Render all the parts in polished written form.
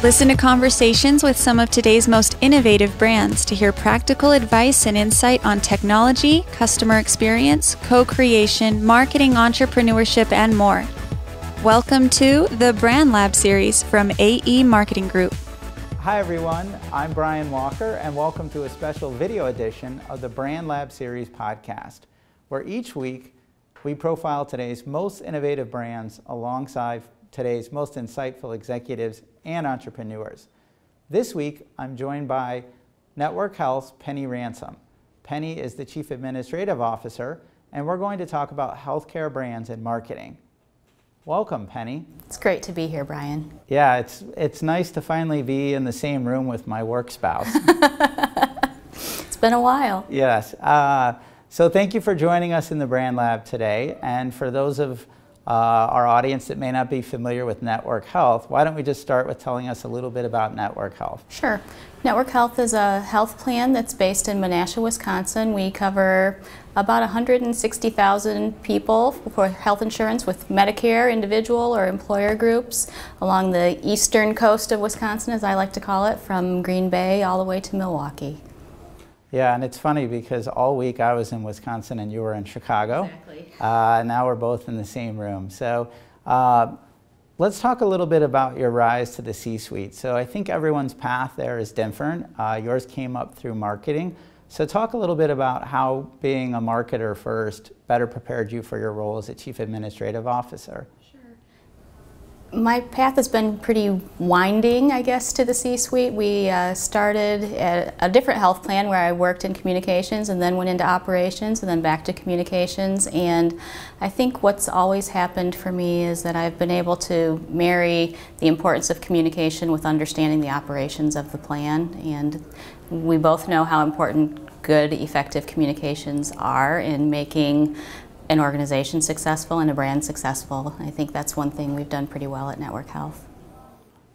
Listen to conversations with some of today's most innovative brands to hear practical advice and insight on technology, customer experience, co-creation, marketing, entrepreneurship, and more. Welcome to the Brand Lab series from AE Marketing Group. Hi everyone, I'm Brian Walker and welcome to a special video edition of the Brand Lab series podcast, where each week we profile today's most innovative brands alongside today's most insightful executives and entrepreneurs. This week, I'm joined by Network Health's Penny Ransom. Penny is the Chief Administrative Officer, and we're going to talk about healthcare brands and marketing. Welcome, Penny. It's great to be here, Brian. Yeah, it's nice to finally be in the same room with my work spouse. It's been a while. Yes. So thank you for joining us in the Brand Lab today. And for those of our audience that may not be familiar with Network Health, why don't we just start with telling us a little bit about Network Health? Sure. Network Health is a health plan that's based in Menasha, Wisconsin. We cover about 160,000 people for health insurance with Medicare, individual or employer groups along the eastern coast of Wisconsin, as I like to call it, from Green Bay all the way to Milwaukee. Yeah, and it's funny because all week I was in Wisconsin and you were in Chicago. Exactly. Now we're both in the same room. So let's talk a little bit about your rise to the C-suite. So I think everyone's path there is different. Yours came up through marketing. So talk a little bit about how being a marketer first better prepared you for your role as a Chief Administrative Officer. My path has been pretty winding, I guess, to the C-suite. We started at a different health plan where I worked in communications and then went into operations and then back to communications. And I think what's always happened for me is that I've been able to marry the importance of communication with understanding the operations of the plan. And we both know how important good, effective communications are in making an organization successful and a brand successful. I think that's one thing we've done pretty well at Network Health.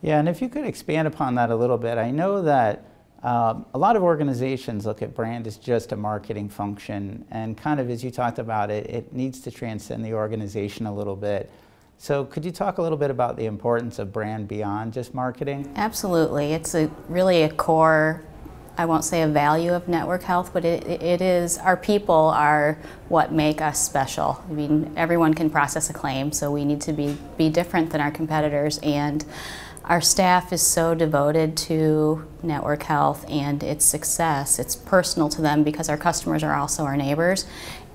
Yeah, and if you could expand upon that a little bit. I know that a lot of organizations look at brand as just a marketing function, and kind of as you talked about it, it needs to transcend the organization a little bit. So could you talk a little bit about the importance of brand beyond just marketing? Absolutely. It's really a core, I won't say a value of Network Health, but it is, our people are what make us special. I mean, everyone can process a claim, so we need to be different than our competitors, and our staff is so devoted to Network Health and its success. It's personal to them because our customers are also our neighbors.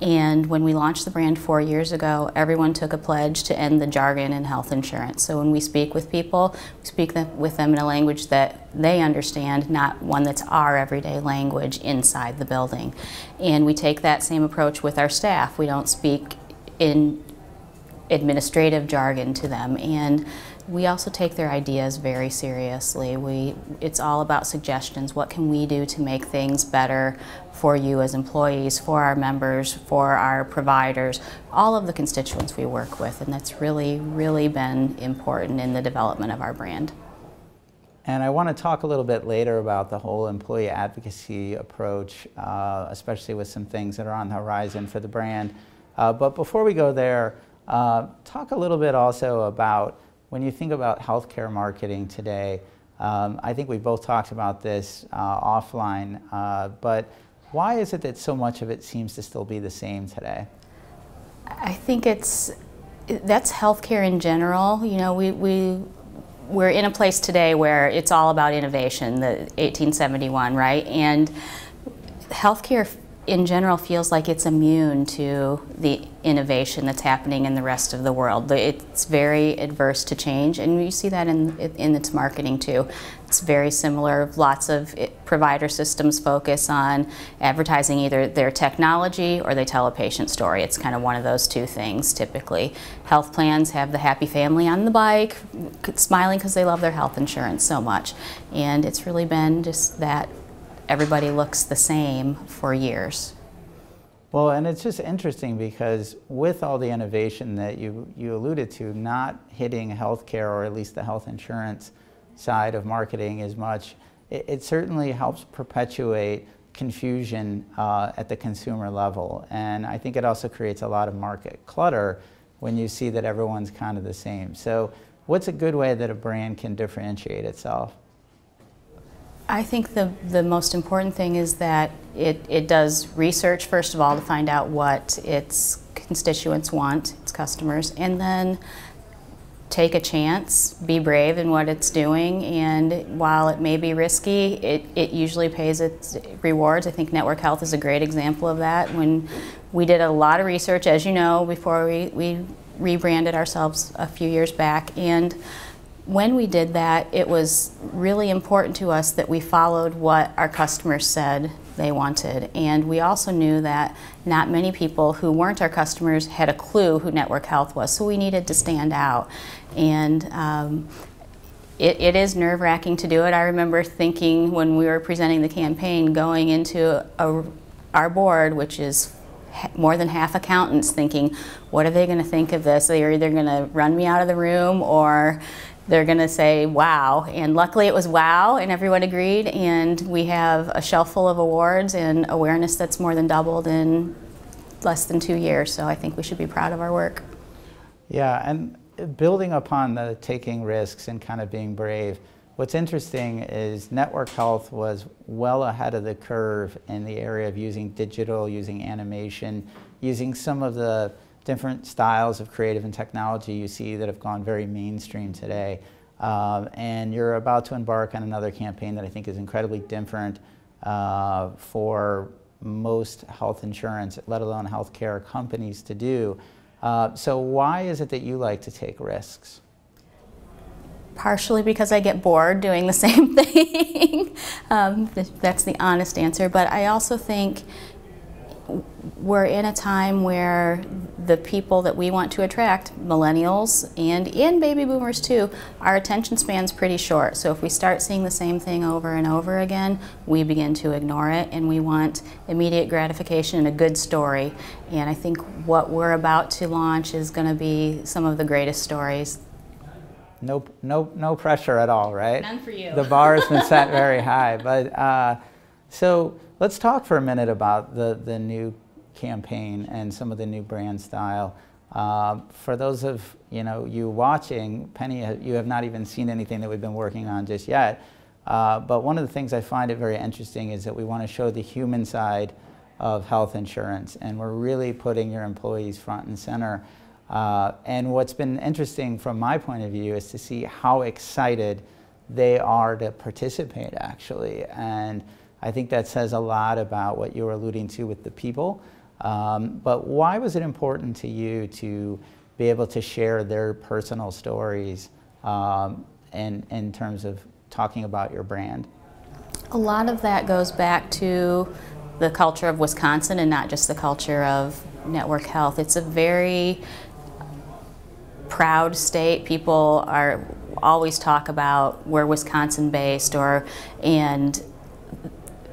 And when we launched the brand 4 years ago, everyone took a pledge to end the jargon in health insurance. So when we speak with people, we speak with them in a language that they understand, not one that's our everyday language inside the building. And we take that same approach with our staff. We don't speak in administrative jargon to them. And we also take their ideas very seriously. It's all about suggestions. What can we do to make things better for you as employees, for our members, for our providers, all of the constituents we work with, and that's really, really been important in the development of our brand. And I want to talk a little bit later about the whole employee advocacy approach, especially with some things that are on the horizon for the brand. But before we go there, talk a little bit also about when you think about healthcare marketing today. I think we both talked about this offline, but why is it that so much of it seems to still be the same today? I think that's healthcare in general. You know, we're in a place today where it's all about innovation, the 1871, right? And healthcare in general feels like it's immune to the innovation that's happening in the rest of the world. It's very adverse to change, and you see that in its marketing too. It's very similar. Lots of provider systems focus on advertising either their technology or they tell a patient story. It's kind of one of those two things typically. Health plans have the happy family on the bike, smiling because they love their health insurance so much. And it's really been just that everybody looks the same for years. Well, and it's just interesting because with all the innovation that you alluded to, not hitting healthcare or at least the health insurance side of marketing as much, it certainly helps perpetuate confusion at the consumer level. And I think it also creates a lot of market clutter when you see that everyone's kind of the same. So what's a good way that a brand can differentiate itself? I think the most important thing is that it does research, first of all, to find out what its constituents want, its customers, and then take a chance, be brave in what it's doing, and while it may be risky, it usually pays its rewards. I think Network Health is a great example of that. When we did a lot of research, as you know, before we rebranded ourselves a few years back, and when we did that, it was really important to us that we followed what our customers said they wanted. And we also knew that not many people who weren't our customers had a clue who Network Health was, so we needed to stand out. And it is nerve-wracking to do it. I remember thinking when we were presenting the campaign, going into our board, which is more than half accountants, thinking, what are they going to think of this? They're either going to run me out of the room or they're going to say wow. And luckily it was wow, and everyone agreed, and we have a shelf full of awards and awareness that's more than doubled in less than 2 years, so I think we should be proud of our work. Yeah, and building upon the taking risks and kind of being brave, what's interesting is Network Health was well ahead of the curve in the area of using digital, using animation, using some of the different styles of creative and technology you see that have gone very mainstream today. And you're about to embark on another campaign that I think is incredibly different for most health insurance, let alone healthcare companies to do. So why is it that you like to take risks? Partially because I get bored doing the same thing. That's the honest answer. But I also think we're in a time where the people that we want to attract, millennials and baby boomers too, our attention span's pretty short. So if we start seeing the same thing over and over again, we begin to ignore it, and we want immediate gratification and a good story. And I think what we're about to launch is going to be some of the greatest stories. No pressure at all, right? None for you. The bar has been set very high. But so let's talk for a minute about the new campaign and some of the new brand style. For those of you watching, Penny, you have not even seen anything that we've been working on just yet. But one of the things I find it very interesting is that we want to show the human side of health insurance, and we're really putting your employees front and center. And what's been interesting from my point of view is to see how excited they are to participate, actually. And I think that says a lot about what you were alluding to with the people. But why was it important to you to be able to share their personal stories in terms of talking about your brand? A lot of that goes back to the culture of Wisconsin and not just the culture of Network Health. It's a very proud state. People always talk about we're Wisconsin based, and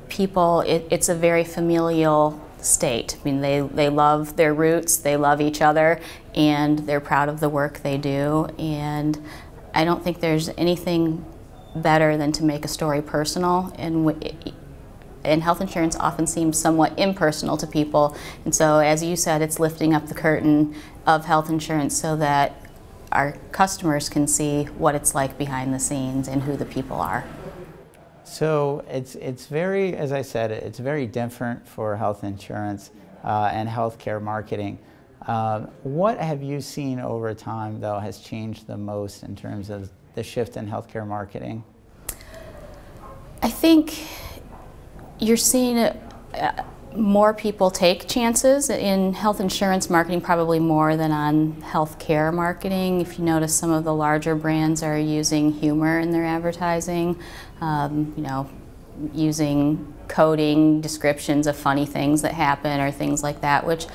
people, it's a very familial state. I mean, they love their roots, they love each other, and they're proud of the work they do. And I don't think there's anything better than to make a story personal. And health insurance often seems somewhat impersonal to people. And so, as you said, it's lifting up the curtain of health insurance so that our customers can see what it's like behind the scenes and who the people are. So it's very, as I said, it's very different for health insurance and healthcare marketing. What have you seen over time, though, has changed the most in terms of the shift in healthcare marketing? I think you're seeing more people take chances in health insurance marketing, probably more than on healthcare marketing. If you notice, some of the larger brands are using humor in their advertising, using coding descriptions of funny things that happen or things like that, which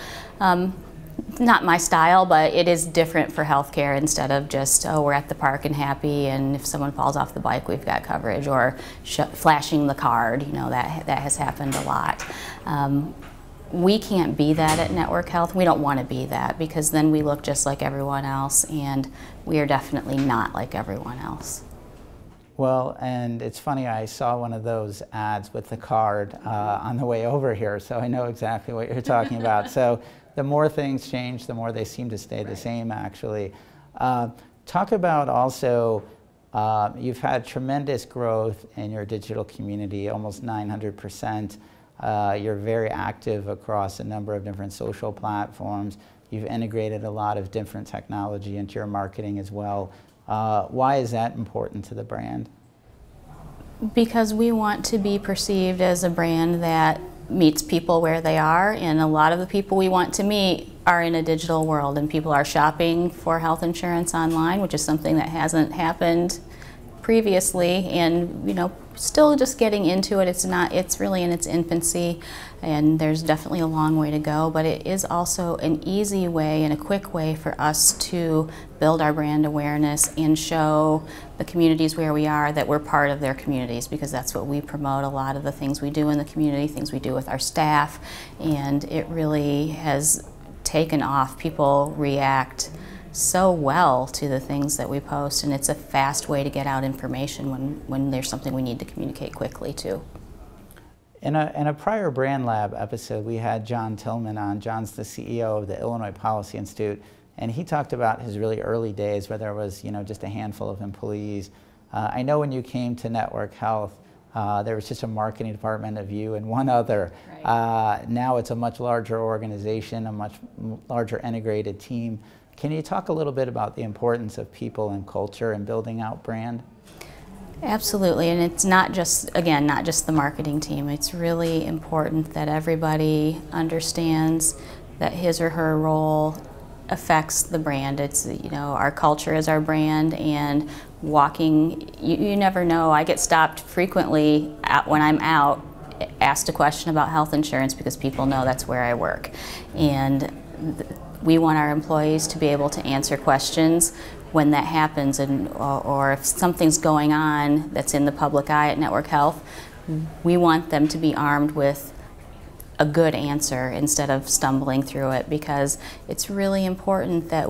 not my style, but it is different for healthcare. Instead of just, oh, we're at the park and happy, and if someone falls off the bike, we've got coverage, or flashing the card, that has happened a lot. We can't be that at Network Health. We don't want to be that, because then we look just like everyone else, and we are definitely not like everyone else. Well, and it's funny, I saw one of those ads with the card on the way over here, so I know exactly what you're talking about. So the more things change, the more they seem to stay the same, actually. Talk about also, you've had tremendous growth in your digital community, almost 900%. You're very active across a number of different social platforms. You've integrated a lot of different technology into your marketing as well. Why is that important to the brand? Because we want to be perceived as a brand that meets people where they are, and a lot of the people we want to meet are in a digital world, and people are shopping for health insurance online, which is something that hasn't happened previously, and still just getting into it. It's really in its infancy, and there's definitely a long way to go, but it is also an easy way and a quick way for us to build our brand awareness and show the communities where we are that we're part of their communities, because that's what we promote, a lot of the things we do in the community, things we do with our staff, and it really has taken off. People react so well to the things that we post, and it's a fast way to get out information when there's something we need to communicate quickly too. In a prior Brand Lab episode, we had John Tillman on. John's the CEO of the Illinois Policy Institute, and he talked about his really early days where there was just a handful of employees. I know when you came to Network Health, there was just a marketing department of you and one other. Right. Now it's a much larger organization, a much larger integrated team. Can you talk a little bit about the importance of people and culture in building out brand? Absolutely, and it's not just the marketing team. It's really important that everybody understands that his or her role affects the brand. It's, our culture is our brand, and walking, you never know. I get stopped frequently when I'm out, asked a question about health insurance, because people know that's where I work. And we want our employees to be able to answer questions when that happens, or if something's going on that's in the public eye at Network Health, we want them to be armed with a good answer instead of stumbling through it, because it's really important that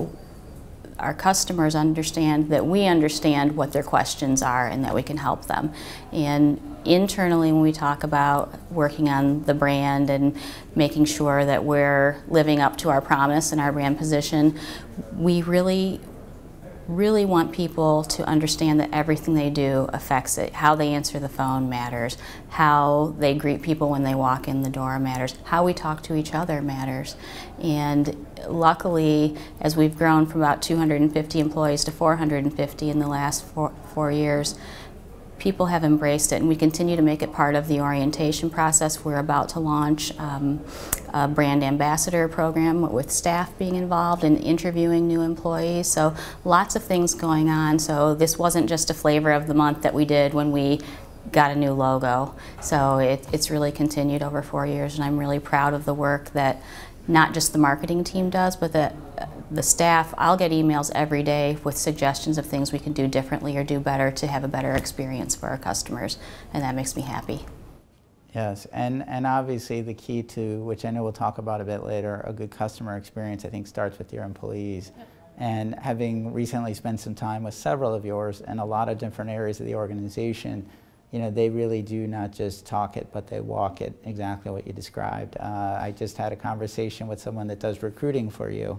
our customers understand that we understand what their questions are and that we can help them. And internally, when we talk about working on the brand and making sure that we're living up to our promise and our brand position, we really want people to understand that everything they do affects it. How they answer the phone matters. How they greet people when they walk in the door matters. How we talk to each other matters. And luckily, as we've grown from about 250 employees to 450 in the last four years, people have embraced it, and we continue to make it part of the orientation process. We're about to launch a brand ambassador program with staff being involved and interviewing new employees. So lots of things going on. So this wasn't just a flavor of the month that we did when we got a new logo. So it's really continued over 4 years, and I'm really proud of the work that not just the marketing team does, but that the staff. I'll get emails every day with suggestions of things we can do differently or do better to have a better experience for our customers, and that makes me happy. Yes, and obviously the key to, which I know we'll talk about a bit later, a good customer experience, I think, starts with your employees. Yep. And having recently spent some time with several of yours in a lot of different areas of the organization, they really do not just talk it, but they walk it, exactly what you described. I just had a conversation with someone that does recruiting for you,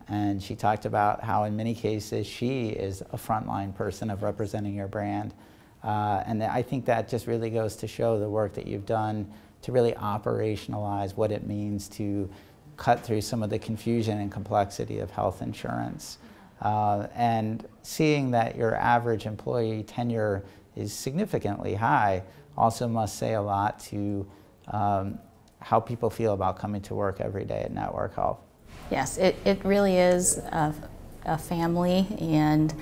and she talked about how in many cases she is a frontline person of representing your brand. And I think that just really goes to show the work that you've done to really operationalize what it means to cut through some of the confusion and complexity of health insurance. And seeing that your average employee tenure is significantly high also must say a lot to how people feel about coming to work every day at Network Health. Yes, it really is a family, and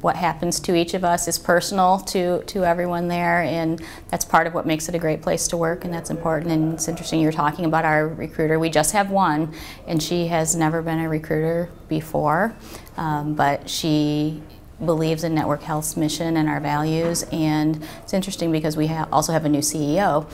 what happens to each of us is personal to everyone there, and that's part of what makes it a great place to work, and that's important. And it's interesting you're talking about our recruiter. We just have one, and she has never been a recruiter before, but she believes in Network Health's mission and our values. And it's interesting because we also have a new CEO,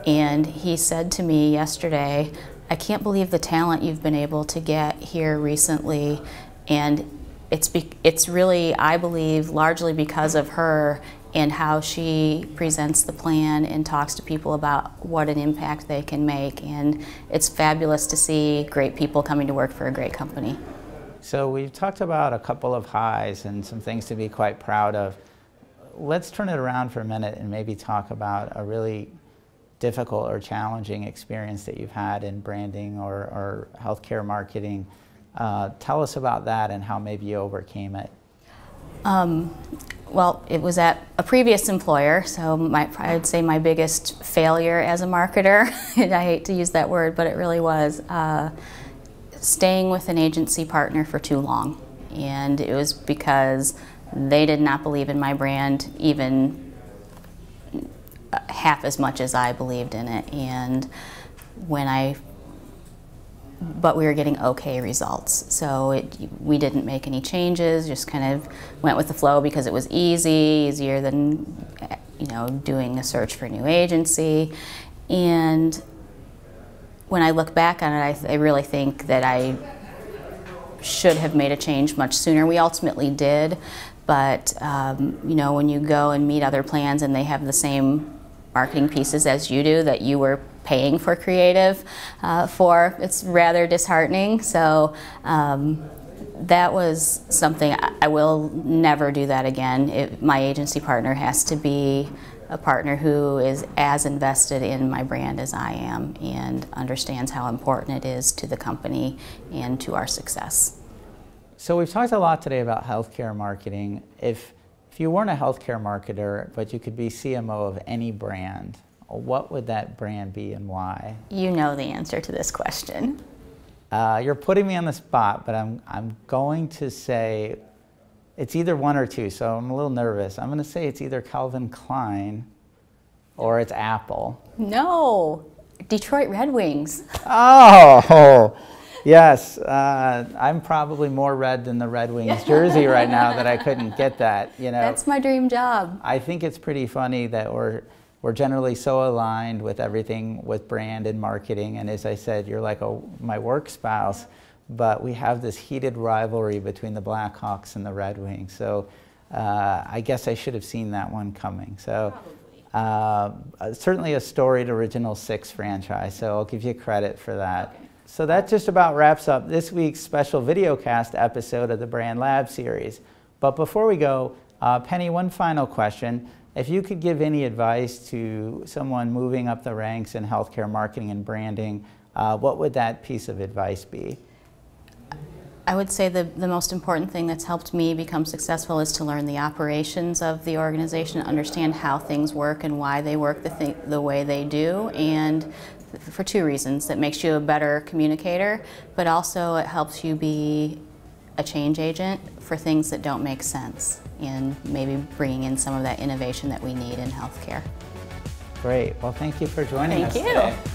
and he said to me yesterday, I can't believe the talent you've been able to get here recently, and it's really, I believe, largely because of her and how she presents the plan and talks to people about what an impact they can make. And it's fabulous to see great people coming to work for a great company. So we've talked about a couple of highs and some things to be quite proud of. Let's turn it around for a minute and maybe talk about a really difficult or challenging experience that you've had in branding or healthcare marketing. Tell us about that and how maybe you overcame it. Well, it was at a previous employer, so I would say my biggest failure as a marketer, and I hate to use that word, but it really was, staying with an agency partner for too long. And it was because they did not believe in my brand even half as much as I believed in it. And but we were getting okay results. So we didn't make any changes, just kind of went with the flow because it was easier than, you know, doing a search for a new agency. And when I look back on it, I really think that I should have made a change much sooner. We ultimately did, but you know, when you go and meet other plans and they have the same marketing pieces as you do that you were paying for creative for, it's rather disheartening. So that was something I will never do that again. My agency partner has to be a partner who is as invested in my brand as I am and understands how important it is to the company and to our success. So we've talked a lot today about healthcare marketing. If you weren't a healthcare marketer, but you could be CMO of any brand, what would that brand be and why? You know the answer to this question. You're putting me on the spot, but I'm going to say it's either one or two, so I'm a little nervous. I'm going to say it's either Calvin Klein or it's Apple. No, Detroit Red Wings. Oh, yes. I'm probably more red than the Red Wings jersey right now that I couldn't get that. You know, that's my dream job. I think it's pretty funny that we're generally so aligned with everything with brand and marketing, and as I said, you're like my work spouse. But we have this heated rivalry between the Blackhawks and the Red Wings. So I guess I should have seen that one coming. So certainly a storied Original Six franchise, so I'll give you credit for that. So that just about wraps up this week's special videocast episode of the Brand Lab series. But before we go, Penny, one final question. If you could give any advice to someone moving up the ranks in healthcare marketing and branding, what would that piece of advice be? I would say the most important thing that's helped me become successful is to learn the operations of the organization, understand how things work and why they work the way they do, and for two reasons. That makes you a better communicator, but also it helps you be a change agent for things that don't make sense, and maybe bringing in some of that innovation that we need in healthcare. Great. Well, thank you for joining us today. Thank you.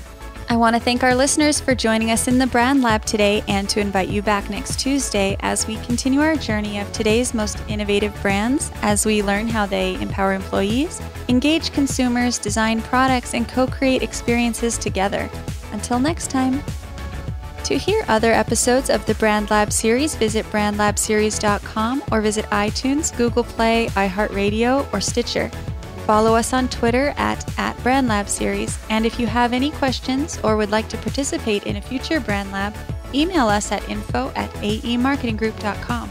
I want to thank our listeners for joining us in the Brand Lab today and to invite you back next Tuesday as we continue our journey of today's most innovative brands as we learn how they empower employees, engage consumers, design products, and co-create experiences together. Until next time. To hear other episodes of the Brand Lab series, visit brandlabseries.com or visit iTunes, Google Play, iHeartRadio, or Stitcher. Follow us on Twitter at BrandLabSeries, and if you have any questions or would like to participate in a future Brand Lab, email us at info@aemarketinggroup.com.